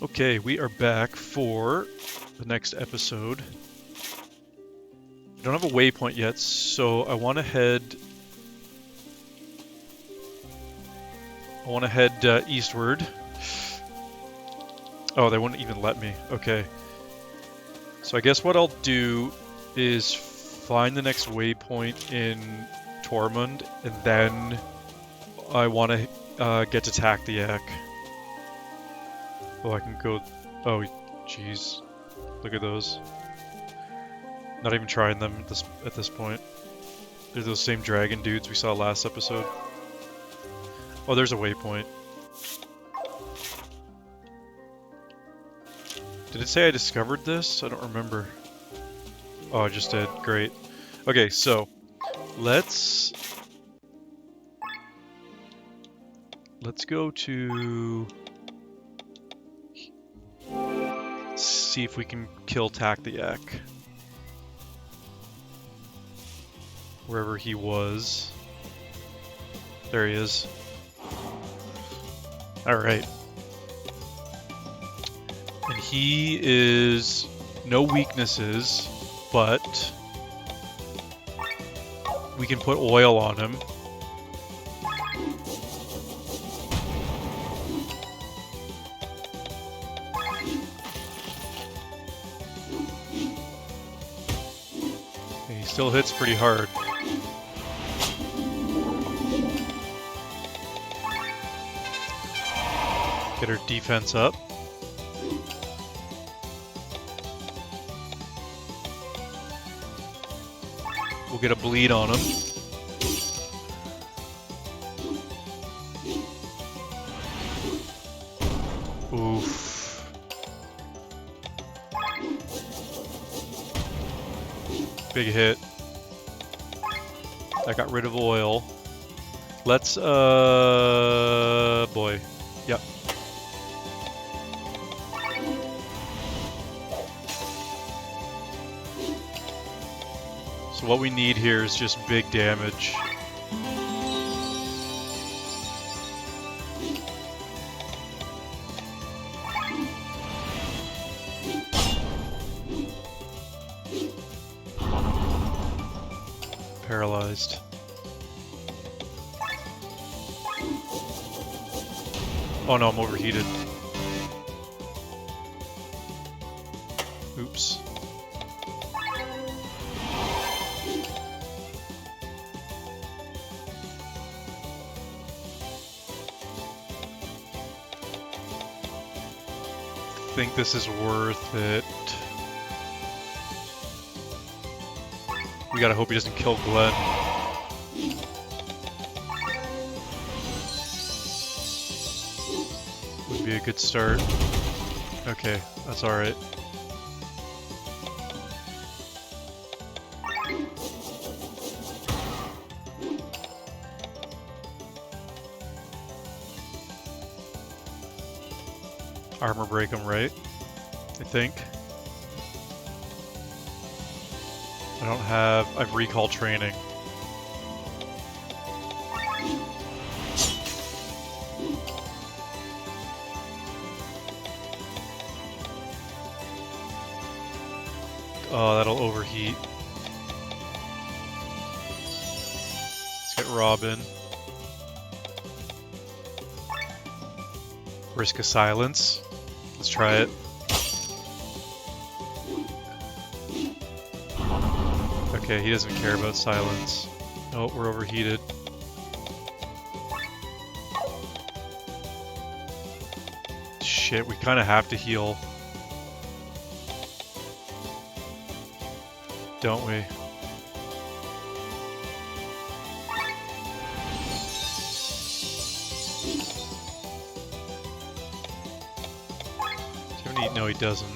Okay, we are back for the next episode. I don't have a waypoint yet, so I want to head eastward. Oh, they wouldn't even let me. Okay. So I guess what I'll do is find the next waypoint in Tormund, and then I want to get to Taktiak. Oh, I can go... Oh, jeez. Look at those. Not even trying them at this point. They're those same dragon dudes we saw last episode. Oh, there's a waypoint. Did it say I discovered this? I don't remember. Oh, I just did. Great. Okay, so let's go to see if we can kill Taktiak. Wherever he was. There he is. Alright. And he is no weaknesses, but we can put oil on him. And he still hits pretty hard. Get her defense up. We'll get a bleed on him. Oof. Big hit. That got rid of oil. Let's, boy. Yep. So what we need here is just big damage. Paralyzed. Oh no, I'm overheated. Oops. I think this is worth it. We gotta hope he doesn't kill Glenn. Would be a good start. Okay, that's alright. Armor break him, right? I think. I've recall training. Oh, that'll overheat. Let's get Robin. Risk of silence. Let's try it. Okay, he doesn't care about silence. Oh, we're overheated. Shit, we kind of have to heal. Don't we? Does he have any? No, he doesn't.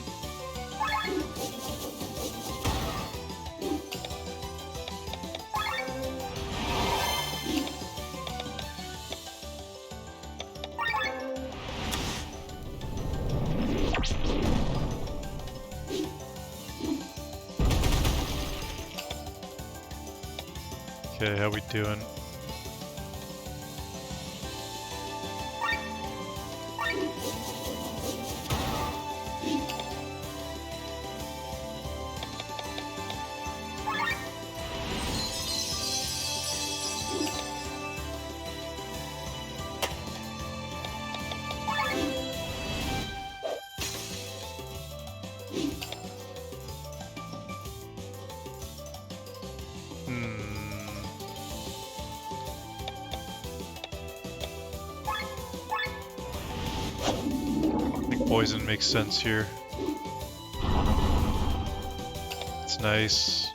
Okay, how we doing? poison makes sense here. It's nice.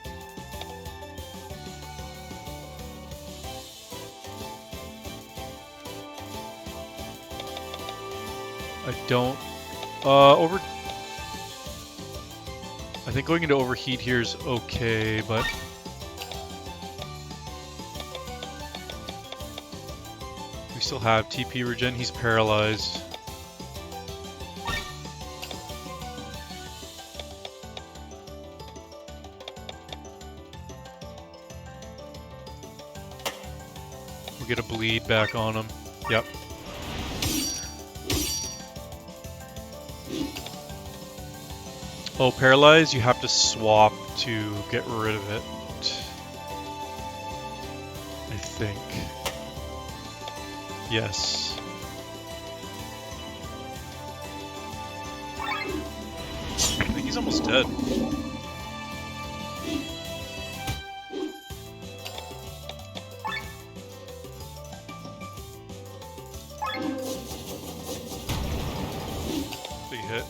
I don't... over... I think going into overheat here is okay, but... we still have TP regen. He's paralyzed. We'll get a bleed back on him. Yep. Oh, paralyzed, you have to swap to get rid of it. I think. Yes. I think he's almost dead. Big hit.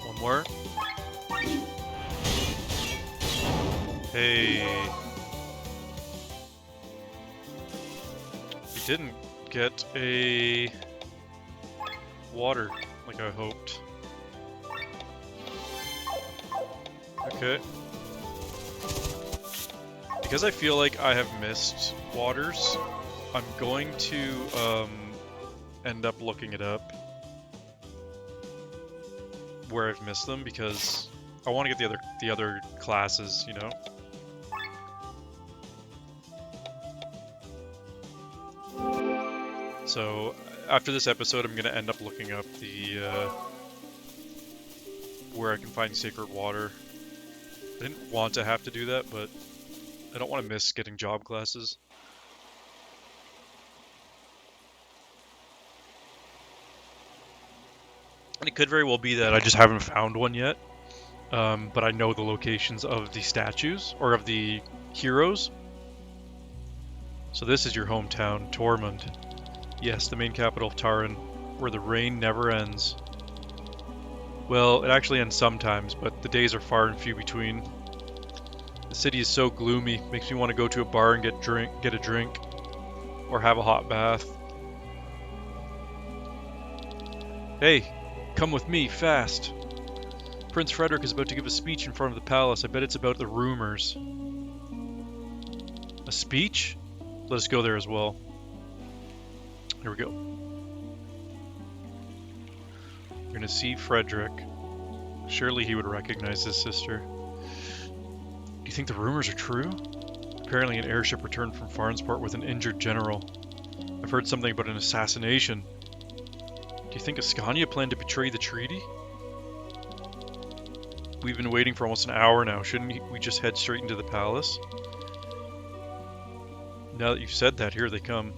One more. Hey. We didn't get a water like I hoped. Okay. Because I feel like I have missed waters, I'm going to end up looking it up where I've missed them because I want to get the other classes, you know. So after this episode, I'm going to end up looking up the where I can find sacred water. I didn't want to have to do that, but I don't want to miss getting job classes. And it could very well be that I just haven't found one yet, but I know the locations of the statues, or of the heroes. So this is your hometown, Tormund. Yes, the main capital of Taran, where the rain never ends. Well, it actually ends sometimes, but the days are far and few between. The city is so gloomy, makes me want to go to a bar and get a drink, or have a hot bath. Hey, come with me, fast. Prince Frederick is about to give a speech in front of the palace. I bet it's about the rumors. A speech? Let us go there as well. Here we go. You're gonna see Frederick. Surely he would recognize his sister. Do you think the rumors are true? Apparently an airship returned from Farnsport with an injured general. I've heard something about an assassination. Do you think Ascania planned to betray the treaty? We've been waiting for almost an hour now. Shouldn't we just head straight into the palace? Now that you've said that, here they come.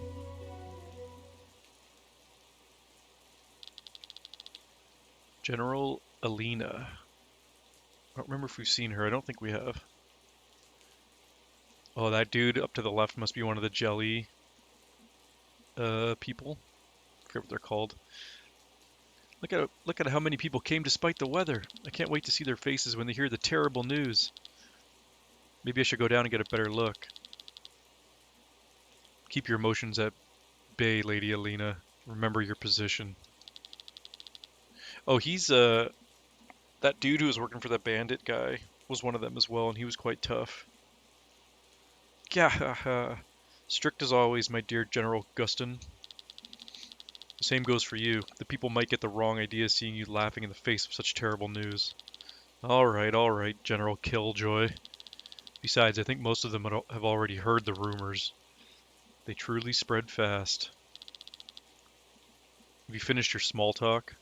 General Alina. I don't remember if we've seen her. I don't think we have. Oh, that dude up to the left must be one of the jelly people. I forget what they're called. Look at how many people came despite the weather. I can't wait to see their faces when they hear the terrible news. Maybe I should go down and get a better look. Keep your emotions at bay, Lady Alina. Remember your position. Oh, he's that dude who was working for the bandit guy was one of them as well, and he was quite tough. Yeah, strict as always, my dear General Guston. The same goes for you. The people might get the wrong idea seeing you laughing in the face of such terrible news. Alright, General Killjoy. Besides, I think most of them have already heard the rumors. They truly spread fast. Have you finished your small talk?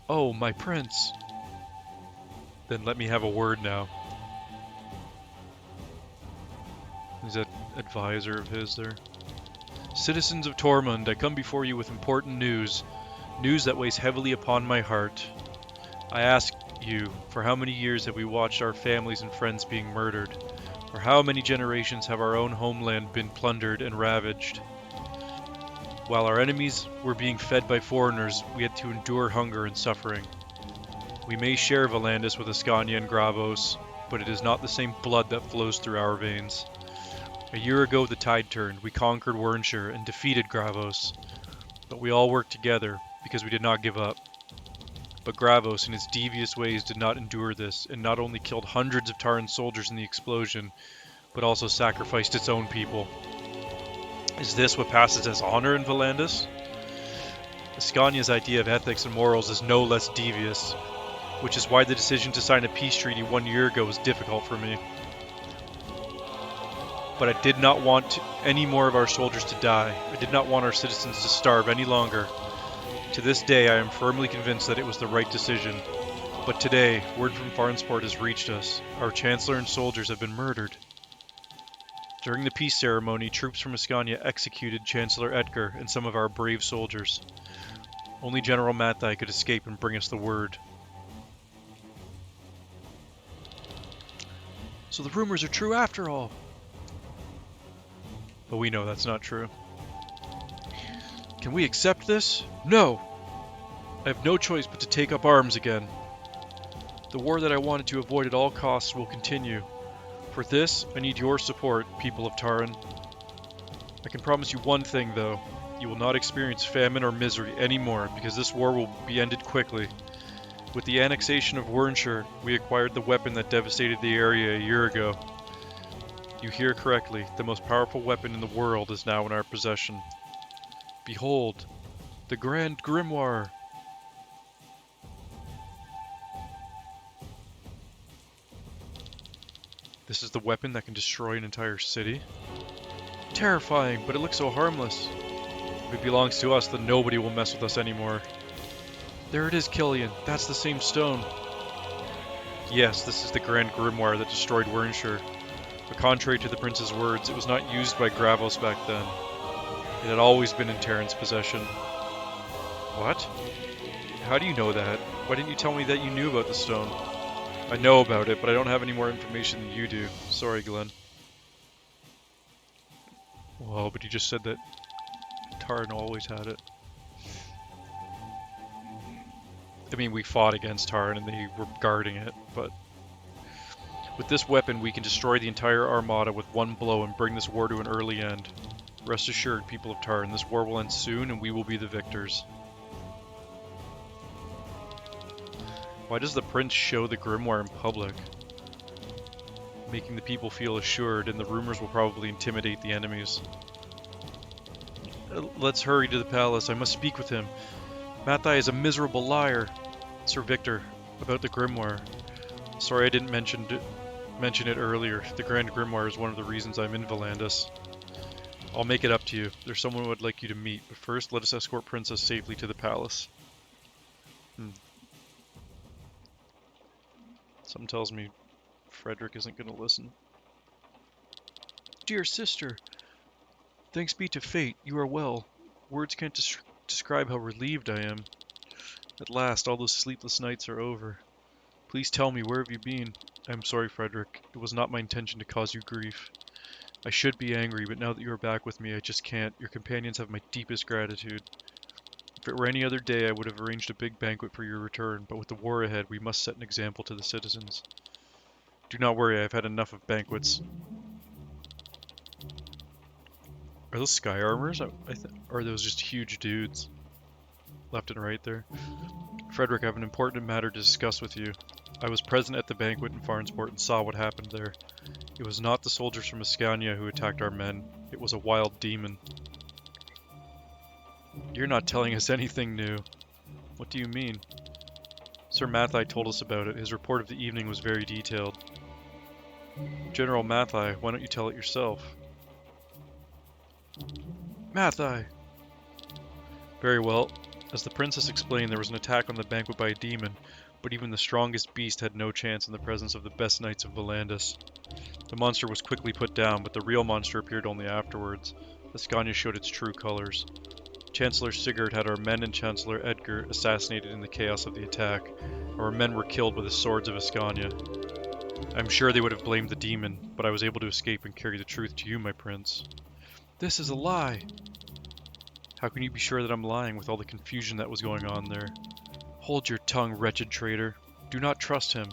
Oh, my prince! Then let me have a word now. Is that advisor of his there? Citizens of Tormund, I come before you with important news. News that weighs heavily upon my heart. I ask you. For how many years have we watched our families and friends being murdered? For how many generations have our own homeland been plundered and ravaged? While our enemies were being fed by foreigners, we had to endure hunger and suffering. We may share Volandis with Ascania and Gravos, but it is not the same blood that flows through our veins. A year ago the tide turned, we conquered Wernshire and defeated Gravos, but we all worked together because we did not give up. But Gravos in its devious ways did not endure this, and not only killed hundreds of Taran soldiers in the explosion, but also sacrificed its own people. Is this what passes as honor in Volandis? Ascania's idea of ethics and morals is no less devious, which is why the decision to sign a peace treaty 1 year ago was difficult for me. But I did not want any more of our soldiers to die. I did not want our citizens to starve any longer. To this day, I am firmly convinced that it was the right decision. But today, word from Farnsport has reached us. Our Chancellor and soldiers have been murdered. During the peace ceremony, troops from Ascania executed Chancellor Edgar and some of our brave soldiers. Only General Matthias could escape and bring us the word. So the rumors are true after all. But we know that's not true. Can we accept this? No! I have no choice but to take up arms again. The war that I wanted to avoid at all costs will continue. For this, I need your support, people of Taran. I can promise you one thing, though. You will not experience famine or misery anymore, because this war will be ended quickly. With the annexation of Wernshire, we acquired the weapon that devastated the area a year ago. You hear correctly, the most powerful weapon in the world is now in our possession. Behold, the Grand Grimoire! This is the weapon that can destroy an entire city? Terrifying, but it looks so harmless. If it belongs to us, then nobody will mess with us anymore. There it is, Killian. That's the same stone. Yes, this is the Grand Grimoire that destroyed Wernshire. But contrary to the prince's words, it was not used by Gravos back then. It had always been in Terran's possession. What? How do you know that? Why didn't you tell me that you knew about the stone? I know about it, but I don't have any more information than you do. Sorry, Glenn. Well, but you just said that Taran always had it. I mean, we fought against Taran and they were guarding it, but... With this weapon, we can destroy the entire armada with one blow and bring this war to an early end. Rest assured, people of Taran, this war will end soon and we will be the victors. Why does the prince show the grimoire in public? Making the people feel assured, and the rumors will probably intimidate the enemies. Let's hurry to the palace. I must speak with him. Matthias is a miserable liar. Sir Victor, about the grimoire. Sorry I didn't mention it earlier. The Grand Grimoire is one of the reasons I'm in Volandis. I'll make it up to you. There's someone who would like you to meet, but first let us escort Princess safely to the palace. Something tells me Frederick isn't going to listen. Dear sister, thanks be to fate, you are well. Words can't describe how relieved I am. At last, all those sleepless nights are over. Please tell me, where have you been? I am sorry, Frederick. It was not my intention to cause you grief. I should be angry, but now that you are back with me, I just can't. Your companions have my deepest gratitude. If it were any other day, I would have arranged a big banquet for your return, but with the war ahead, we must set an example to the citizens. Do not worry, I have had enough of banquets. Are those sky armors? Or are those just huge dudes? Left and right there. Frederick, I have an important matter to discuss with you. I was present at the banquet in Farnsport and saw what happened there. It was not the soldiers from Ascania who attacked our men. It was a wild demon. You're not telling us anything new. What do you mean? Sir Matthias told us about it. His report of the evening was very detailed. General Matthias, why don't you tell it yourself? Matthias! Very well. As the princess explained, there was an attack on the banquet by a demon, but even the strongest beast had no chance in the presence of the best knights of Volandis. The monster was quickly put down, but the real monster appeared only afterwards. Ascania showed its true colors. Chancellor Sigurd had our men and Chancellor Edgar assassinated in the chaos of the attack. Our men were killed with the swords of Ascania. I'm sure they would have blamed the demon, but I was able to escape and carry the truth to you, my prince. This is a lie! How can you be sure that I'm lying with all the confusion that was going on there? Hold your tongue, wretched traitor. Do not trust him.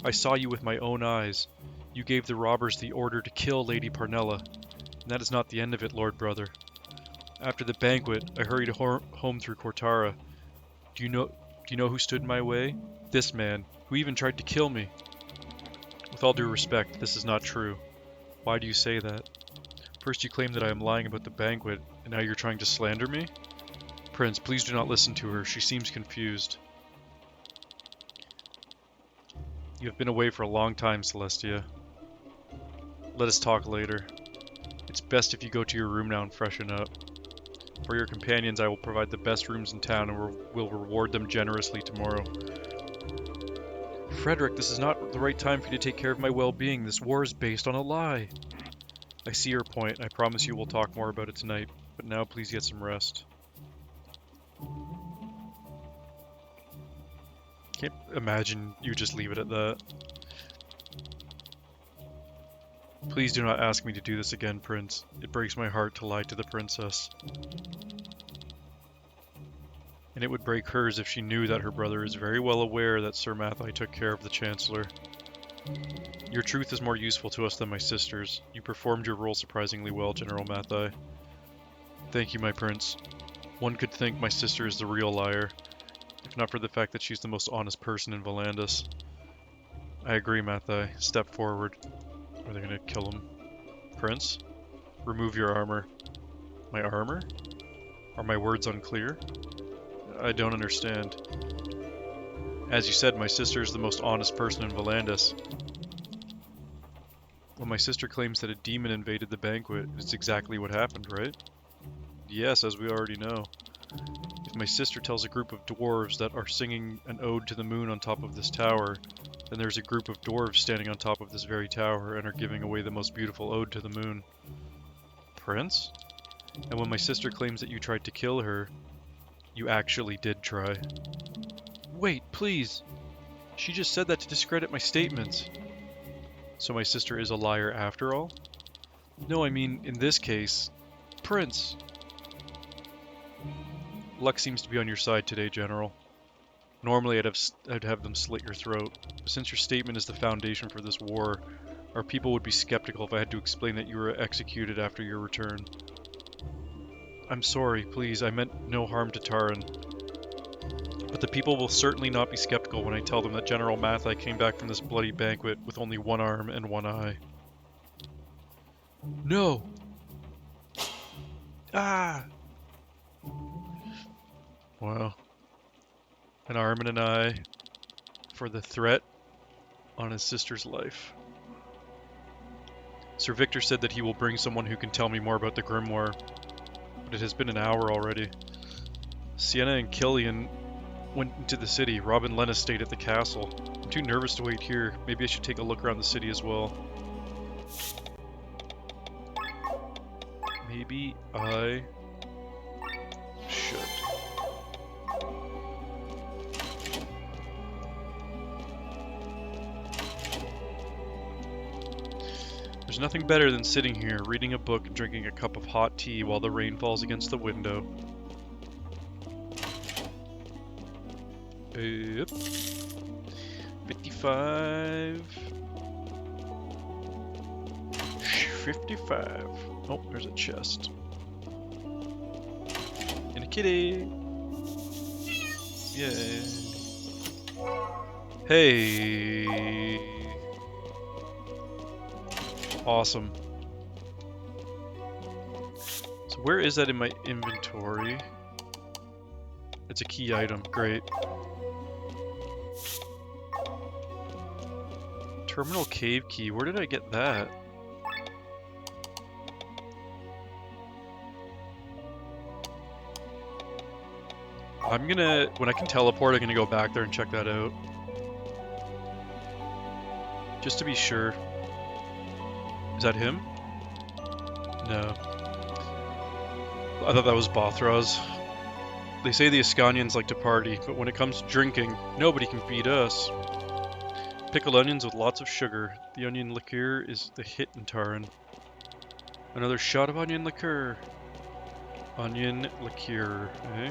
I saw you with my own eyes. You gave the robbers the order to kill Lady Parnella. And that is not the end of it, Lord Brother. After the banquet, I hurried home through Cortara. Do you know who stood in my way? This man, who even tried to kill me. With all due respect, this is not true. Why do you say that? First you claim that I am lying about the banquet, and now you're trying to slander me? Prince, please do not listen to her. She seems confused. You have been away for a long time, Celestia. Let us talk later. It's best if you go to your room now and freshen up. For your companions, I will provide the best rooms in town and will reward them generously tomorrow. Frederick, this is not the right time for you to take care of my well-being. This war is based on a lie. I see your point. I promise you we'll talk more about it tonight. But now please get some rest. Can't imagine you just leave it at that. Please do not ask me to do this again, Prince. It breaks my heart to lie to the princess. And it would break hers if she knew that her brother is very well aware that Sir Matthias took care of the Chancellor. Your truth is more useful to us than my sister's. You performed your role surprisingly well, General Matthias. Thank you, my prince. One could think my sister is the real liar, if not for the fact that she's the most honest person in Volandis. I agree, Matthias. Step forward. Are they gonna kill him? Prince? Remove your armor. My armor? Are my words unclear? I don't understand. As you said, my sister is the most honest person in Volandis. When my sister claims that a demon invaded the banquet, it's exactly what happened, right? Yes, as we already know. If my sister tells a group of dwarves that are singing an ode to the moon on top of this tower, then there's a group of dwarves standing on top of this very tower and are giving away the most beautiful ode to the moon. Prince? And when my sister claims that you tried to kill her, you actually did try. Wait, please! She just said that to discredit my statements. So my sister is a liar after all? No, I mean, in this case, Prince! Luck seems to be on your side today, General. Normally I'd have them slit your throat, but since your statement is the foundation for this war, our people would be skeptical if I had to explain that you were executed after your return. I'm sorry, please, I meant no harm to Taran. But the people will certainly not be skeptical when I tell them that General Matthias came back from this bloody banquet with only one arm and one eye. No! Ah! Wow. An arm and an eye for the threat on his sister's life. Sir Victor said that he will bring someone who can tell me more about the grimoire, but it has been an hour already. Sienna and Killian went into the city. Rob and Lena stayed at the castle. I'm too nervous to wait here. Maybe I should take a look around the city as well. Maybe I should. There's nothing better than sitting here, reading a book and drinking a cup of hot tea while the rain falls against the window. Yep. 55. 55. Oh, there's a chest. And a kitty. Yay. Hey. Awesome. So where is that in my inventory? It's a key item. Great. Terminal cave key. Where did I get that? I'm gonna... When I can teleport, I'm gonna go back there and check that out. Just to be sure. Is that him? No. I thought that was Bothra's. They say the Ascanians like to party, but when it comes to drinking, nobody can beat us. Pickled onions with lots of sugar. The onion liqueur is the hit in Taran. Another shot of onion liqueur. Onion liqueur, eh?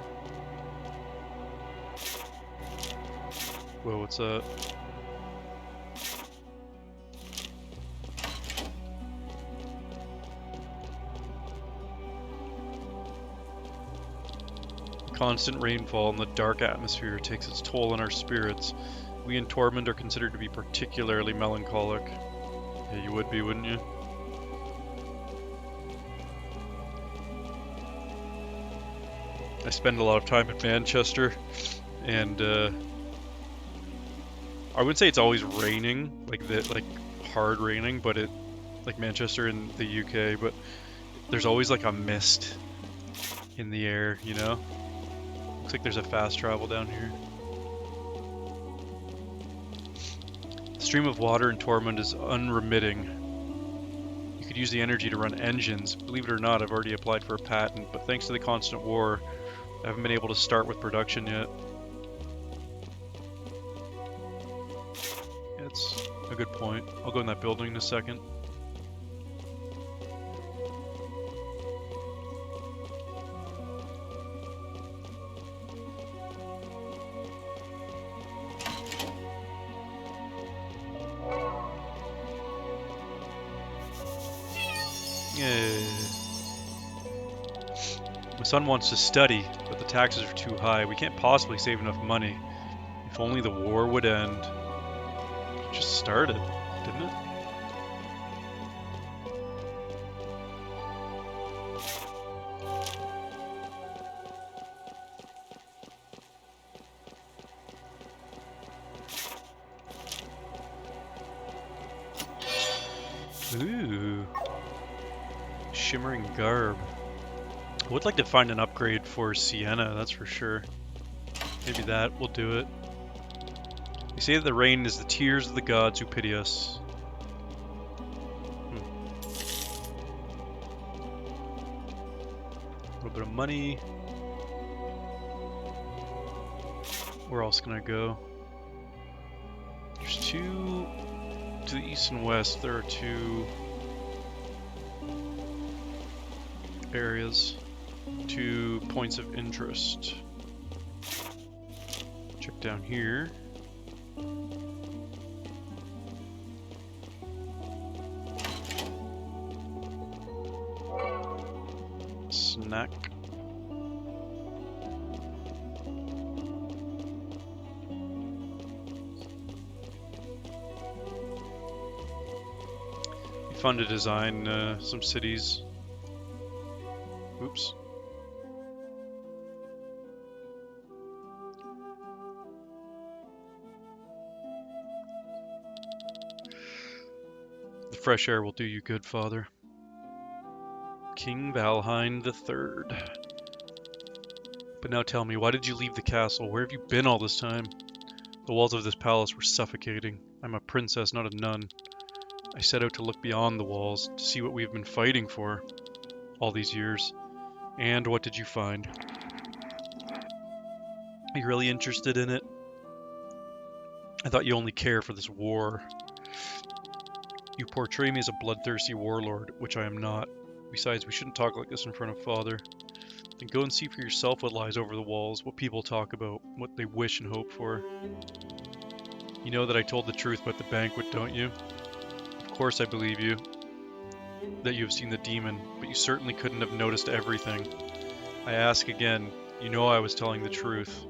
Whoa, what's that? Constant rainfall and the dark atmosphere takes its toll on our spirits. We in Tormund are considered to be particularly melancholic. Yeah, you would be, wouldn't you? I spend a lot of time in Manchester, and I wouldn't say it's always raining, like hard raining, but like Manchester in the UK, but there's always like a mist in the air, you know? Looks like there's a fast travel down here. The stream of water in Tormund is unremitting. You could use the energy to run engines. Believe it or not, I've already applied for a patent, but thanks to the constant war, I haven't been able to start with production yet. That's a good point. I'll go in that building in a second. My son wants to study, but the taxes are too high. We can't possibly save enough money. If only the war would end. It just started, didn't it? Ooh. Shimmering garb. I would like to find an upgrade for Sienna, that's for sure. Maybe that will do it. They say that the rain is the tears of the gods who pity us. A little bit of money. Where else can I go? There's two to the east and west. There are two areas, 2 points of interest. Check down here. Snack. Be fun to design some cities. Oops. The fresh air will do you good, Father. King Valheim III. But now tell me, why did you leave the castle? Where have you been all this time? The walls of this palace were suffocating. I'm a princess, not a nun. I set out to look beyond the walls, to see what we have been fighting for all these years. And what did you find? Are you really interested in it? I thought you only care for this war. You portray me as a bloodthirsty warlord, which I am not. Besides, we shouldn't talk like this in front of Father. Then go and see for yourself what lies over the walls, what people talk about, what they wish and hope for. You know that I told the truth about the banquet, don't you? Of course I believe you, that you have seen the demon, but you certainly couldn't have noticed everything. I ask again, you know I was telling the truth,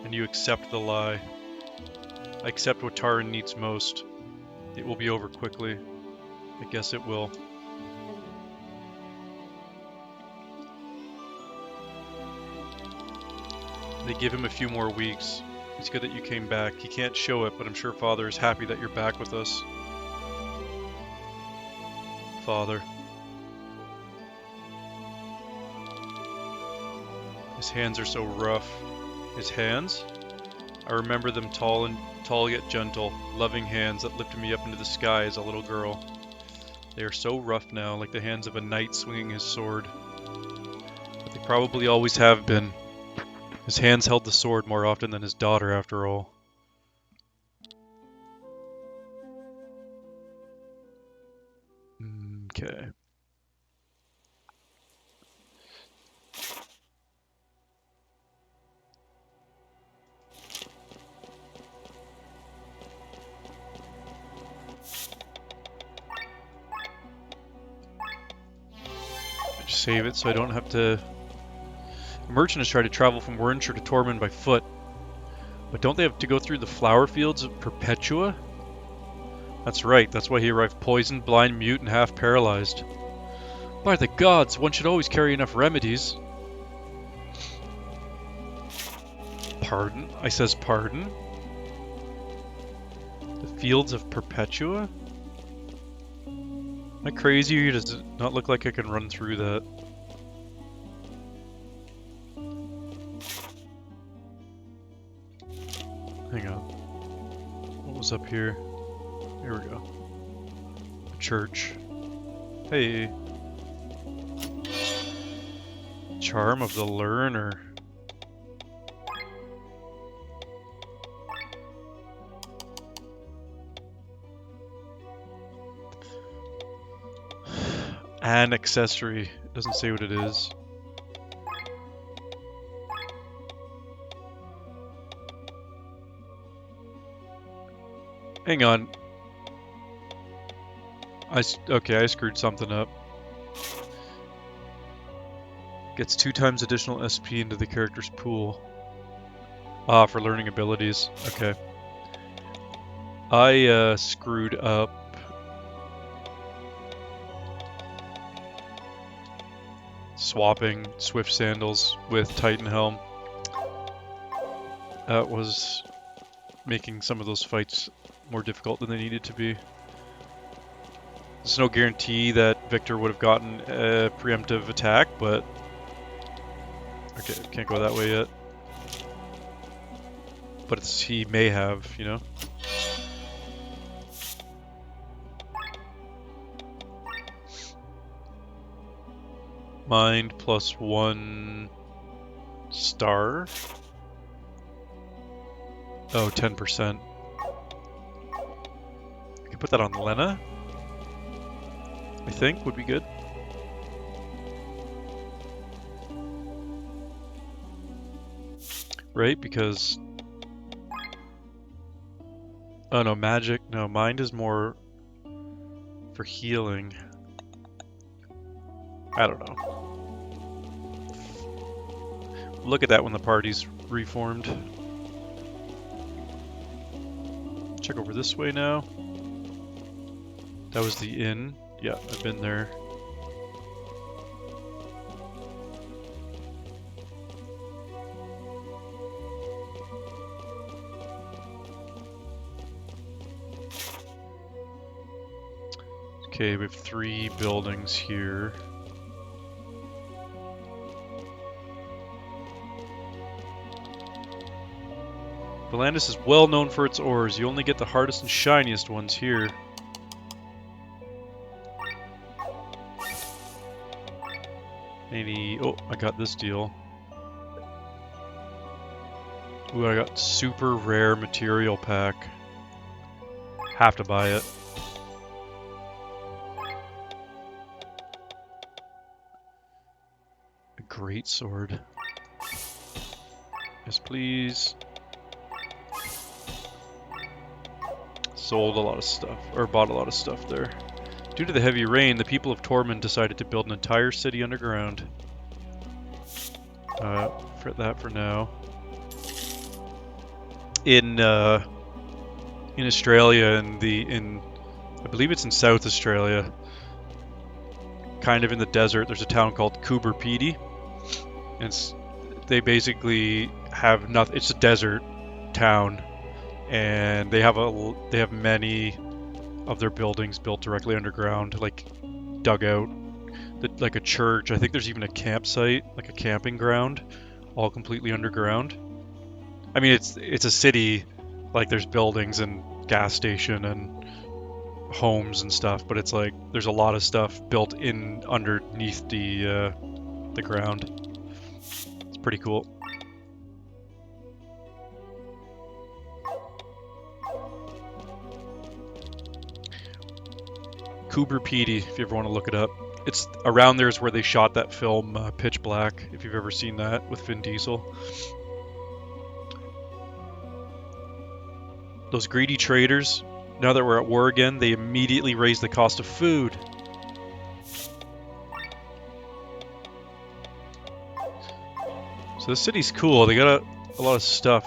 and you accept the lie. I accept what Taran needs most. It will be over quickly. I guess it will. They give him a few more weeks. It's good that you came back. He can't show it, but I'm sure Father is happy that you're back with us. Father. His hands are so rough. His hands? I remember them tall yet gentle, loving hands that lifted me up into the sky as a little girl. They are so rough now, like the hands of a knight swinging his sword. Probably always have been. His hands held the sword more often than his daughter, after all. Okay. Just save it so I don't have to... A merchant has tried to travel from Wernshire to Tormund by foot. But don't they have to go through the flower fields of Perpetua? That's right, that's why he arrived poisoned, blind, mute, and half paralyzed. By the gods, one should always carry enough remedies. Pardon? I says pardon? The fields of Perpetua? Am I crazy, or does it not look like I can run through that? Hang on. What was up here? Here we go. A church. Hey. Charm of the learner. An accessory. It doesn't say what it is. Hang on. Okay, I screwed something up. Gets 2 times additional SP into the character's pool. Ah, for learning abilities. Okay. I screwed up. Swapping Swift Sandals with Titan Helm. That was making some of those fights more difficult than they needed to be. There's no guarantee that Victor would have gotten a preemptive attack, but... Okay, can't go that way yet. But he may have, you know? Mind plus 1 star. Oh, 10%. I could put that on Lena. I think would be good. Right, because... Oh no, magic. No, mind is more for healing. I don't know. Look at that when the party's reformed. Check over this way now. That was the inn. Yeah, I've been there. Okay, we have 3 buildings here. Volandis is well known for its ores. You only get the hardest and shiniest ones here. Maybe... Oh, I got this deal. Ooh, I got super rare material pack. Have to buy it. A great sword. Yes, please. Sold a lot of stuff, or bought a lot of stuff there. Due to the heavy rain, the people of Tormund decided to build an entire city underground. For that for now. In Australia, I believe it's in South Australia, kind of in the desert, there's a town called Coober Pedy. And they basically have nothing. It's a desert town. And they have many of their buildings built directly underground, like dug out, like a church. I think there's even a campsite, like a camping ground, all completely underground. I mean, it's a city, like there's buildings and gas station and homes and stuff, but it's like there's a lot of stuff built in underneath the ground. It's pretty cool. Cooper Pedy, if you ever want to look it up. It's around there is where they shot that film Pitch Black, if you've ever seen that with Vin Diesel. Those greedy traders, now that we're at war again, they immediately raise the cost of food. So the city's cool. They got a lot of stuff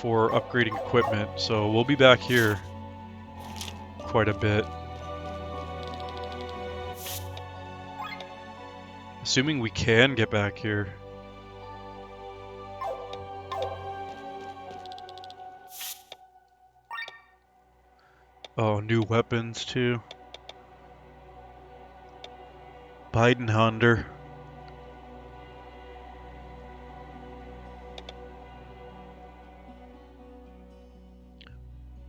for upgrading equipment, so we'll be back here quite a bit. Assuming we can get back here. Oh, new weapons too. Biden Hunter.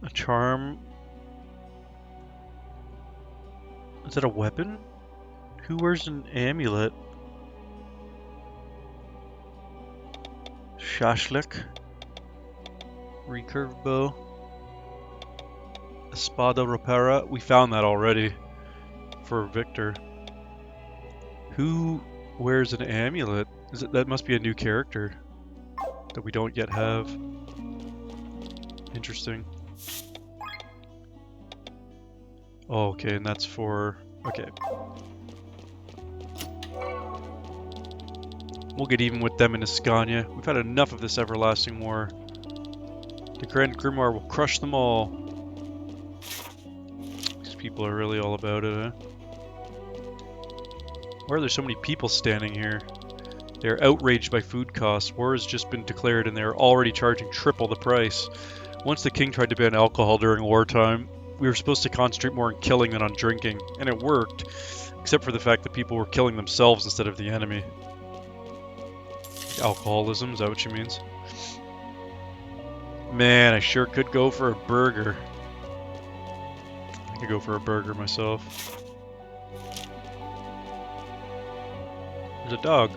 A charm. Is that a weapon? Who wears an amulet? Shashlik. Recurve bow. Espada Rapera. We found that already for Victor. Who wears an amulet? That must be a new character that we don't yet have. Interesting. Oh, okay, and that's for... Okay. We'll get even with them in Ascania. We've had enough of this everlasting war. The Grand Grimoire will crush them all. These people are really all about it, eh? Why are there so many people standing here? They're outraged by food costs. War has just been declared and they're already charging triple the price. Once the king tried to ban alcohol during wartime, we were supposed to concentrate more on killing than on drinking, and it worked, except for the fact that people were killing themselves instead of the enemy. Alcoholism, is that what she means? Man, I sure could go for a burger. I could go for a burger myself. There's a dog.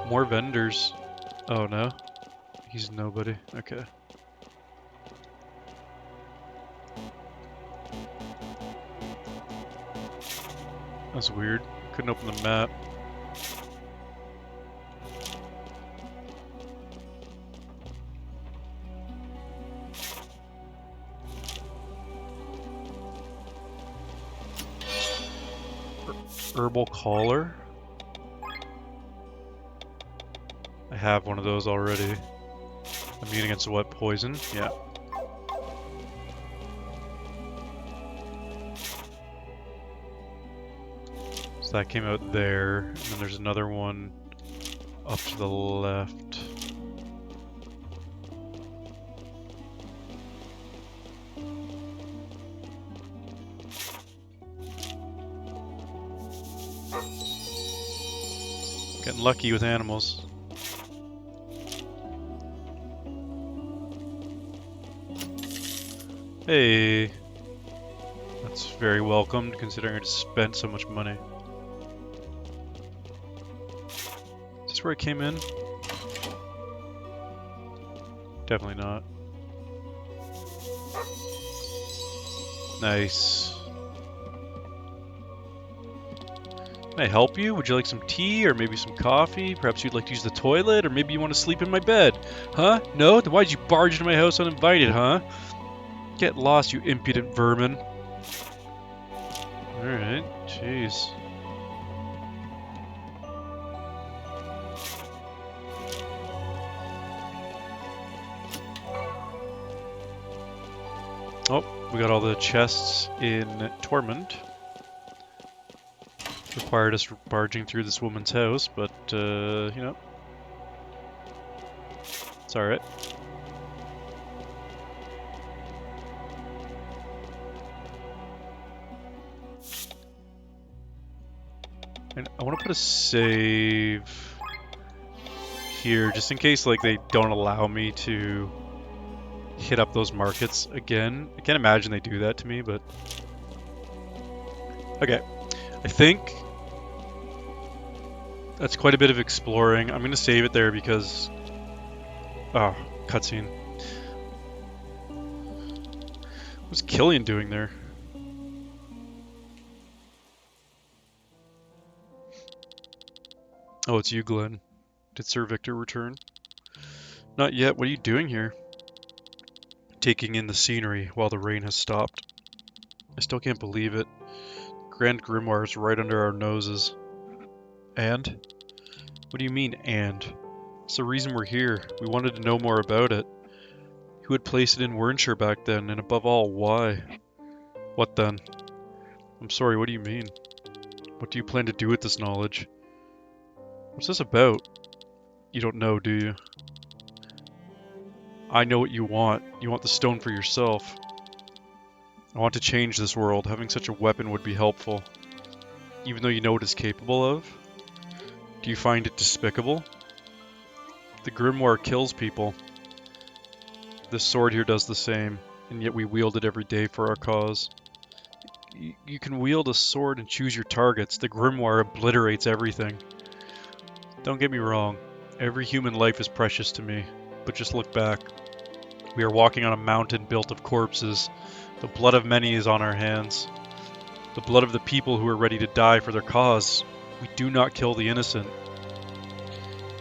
More vendors. Oh no. He's nobody. Okay. That's weird. Couldn't open the map. Herbal collar. I have one of those already. Immune against what? Poison? Yeah. So that came out there, and then there's another one up to the left. Getting lucky with animals. Hey, that's very welcomed considering I just spent so much money. Is this where I came in? Definitely not. Nice. Can I help you? Would you like some tea or maybe some coffee? Perhaps you'd like to use the toilet or maybe you want to sleep in my bed. Huh? No? Then why'd you barge into my house uninvited, huh? Get lost, you impudent vermin. Alright, jeez. Oh, we got all the chests in Tormund. Required us barging through this woman's house, but, you know. It's alright. And I want to put a save here, just in case, like, they don't allow me to hit up those markets again. I can't imagine they do that to me, but... Okay, I think that's quite a bit of exploring. I'm going to save it there because... Oh, cutscene. What's Killian doing there? Oh, it's you, Glenn. Did Sir Victor return? Not yet. What are you doing here? Taking in the scenery while the rain has stopped. I still can't believe it. Grand Grimoire is right under our noses. And? What do you mean, and? It's the reason we're here. We wanted to know more about it. Who had placed it in Wernshire back then, and above all, why? What then? I'm sorry, what do you mean? What do you plan to do with this knowledge? What's this about? You don't know, do you? I know what you want. You want the stone for yourself. I want to change this world. Having such a weapon would be helpful. Even though you know what it's capable of? Do you find it despicable? The grimoire kills people. This sword here does the same, and yet we wield it every day for our cause. You can wield a sword and choose your targets. The grimoire obliterates everything. Don't get me wrong. Every human life is precious to me, but just look back. We are walking on a mountain built of corpses. The blood of many is on our hands. The blood of the people who are ready to die for their cause. We do not kill the innocent.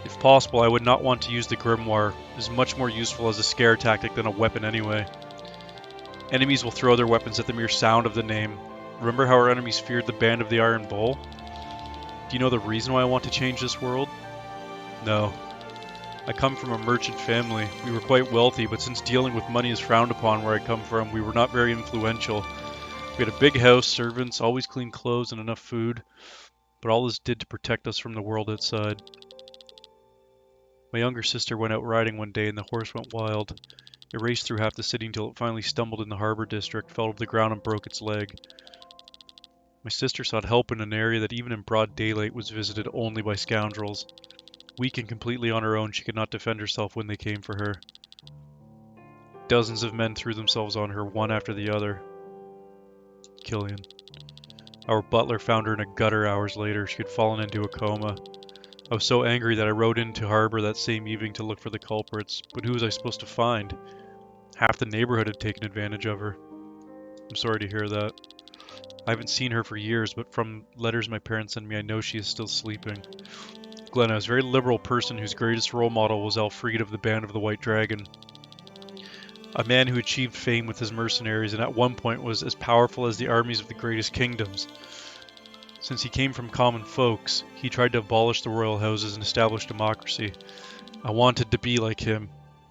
If possible, I would not want to use the grimoire. It is much more useful as a scare tactic than a weapon anyway. Enemies will throw their weapons at the mere sound of the name. Remember how our enemies feared the Band of the Iron Bull? Do you know the reason why I want to change this world? No. I come from a merchant family. We were quite wealthy, but since dealing with money is frowned upon where I come from, we were not very influential. We had a big house, servants, always clean clothes, and enough food, but all this did to protect us from the world outside. My younger sister went out riding one day and the horse went wild. It raced through half the city until it finally stumbled in the harbor district, fell to the ground and broke its leg. My sister sought help in an area that even in broad daylight was visited only by scoundrels. Weak and completely on her own, she could not defend herself when they came for her. Dozens of men threw themselves on her, one after the other. Killian. Our butler found her in a gutter hours later. She had fallen into a coma. I was so angry that I rode into harbor that same evening to look for the culprits, but who was I supposed to find? Half the neighborhood had taken advantage of her. I'm sorry to hear that. I haven't seen her for years, but from letters my parents sent me, I know she is still sleeping. Glenn, I was a very liberal person whose greatest role model was Alfred of the Band of the White Dragon. A man who achieved fame with his mercenaries and at one point was as powerful as the armies of the greatest kingdoms. Since he came from common folks, he tried to abolish the royal houses and establish democracy. I wanted to be like him,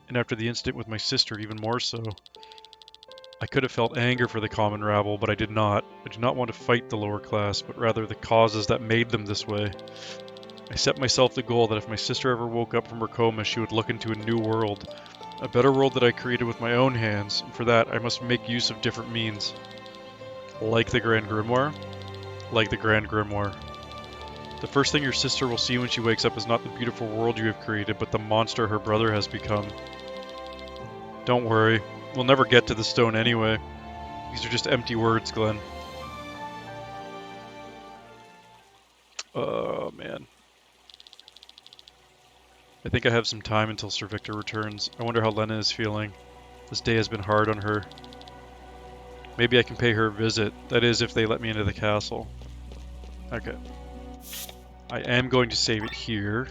and after the incident with my sister, even more so. I could have felt anger for the common rabble, but I did not. I did not want to fight the lower class, but rather the causes that made them this way. I set myself the goal that if my sister ever woke up from her coma, she would look into a new world. A better world that I created with my own hands, and for that I must make use of different means. Like the Grand Grimoire? Like the Grand Grimoire. The first thing your sister will see when she wakes up is not the beautiful world you have created, but the monster her brother has become. Don't worry, we'll never get to the stone anyway. These are just empty words, Glenn. Oh, man. I think I have some time until Sir Victor returns. I wonder how Lena is feeling. This day has been hard on her. Maybe I can pay her a visit. That is, if they let me into the castle. Okay. I am going to save it here.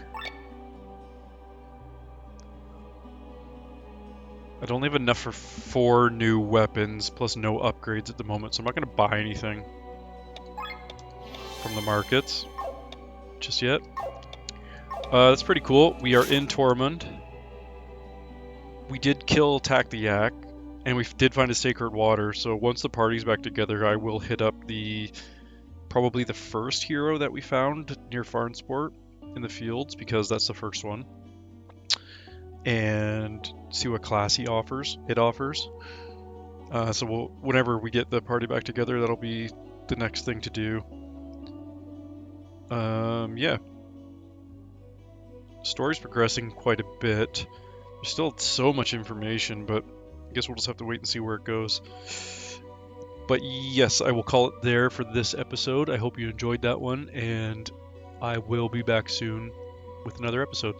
I don't have enough for 4 new weapons, plus no upgrades at the moment, so I'm not going to buy anything from the markets just yet. That's pretty cool. We are in Tormund. We did kill Taktiak, and we did find a sacred water, so once the party's back together, I will hit up probably the first hero that we found near Farnsport in the fields, because that's the first one. And see what class it offers. So whenever we get the party back together, that'll be the next thing to do. Yeah. Story's progressing quite a bit. There's still so much information, but I guess we'll just have to wait and see where it goes. But yes, I will call it there for this episode. I hope you enjoyed that one, and I will be back soon with another episode.